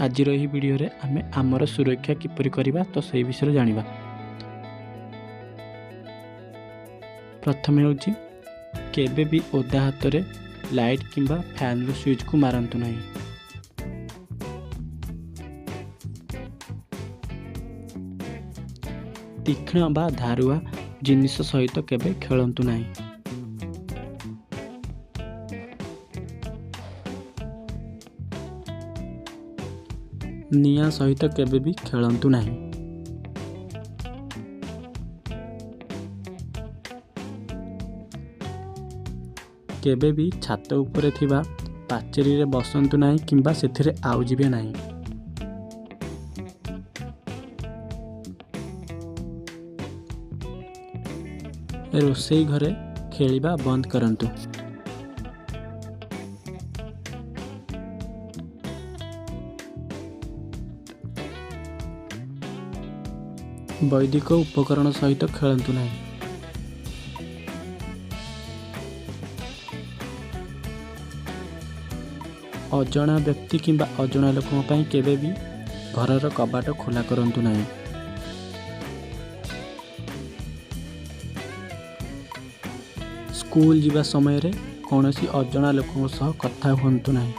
आज यही वीडियो रे आमे आमर सुरक्षा किपरि करिबा तो सही विषय जानिबा। प्रथम होची केबे भी ओदा हाथ रे लाइट किंबा फैन रो स्विच को मारंतु नहीं। तीक्ष्ण बा धारुआ जिनिस सहित केबे खेलंतु नहीं। निया सहित केबे भी खेलंतु नहीं। केबे भी छात उपरे थिबा पाचेरी रे बसंतु नहीं किंबा सेथिरे आउ जिबे नहीं। रोसई घरे खेलिबा बंद करंतु। वैदिक उपकरण सहित खेलंतु नहीं। अजणा व्यक्ति किंबा अजणा लोकों पई केबे भी घरर कबाट खोला करंतु नहीं। स्कूल जीवा समय रे कौनसी अजणा लोकों सह कथा हुंतु नहीं।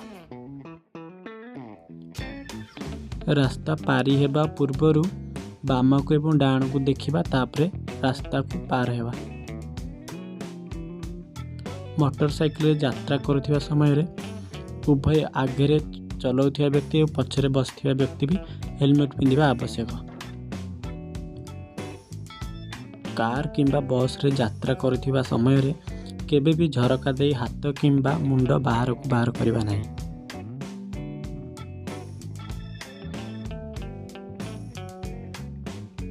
रास्ता पारी हेबा पूर्वरु बाम को एवं डाण को देखिबा तापरे रास्ता को पार हेबा। मोटरसाइकिल रे यात्रा करुथिबा समय रे उभय आगे चलाउथिबा व्यक्ति और पछरे बसथिबा व्यक्ति भी हेलमेट पिंधिबा आवश्यक। कार किंबा बस रे यात्रा करुथिबा समय रे केबे भी झरका दे हाथ किंबा मुंड बाहर को बाहर करिबा नहीं।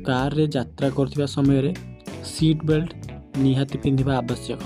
कार रे यात्रा करथिबा समय रे सीट बेल्ट निहाती पिंधिबा आवश्यक।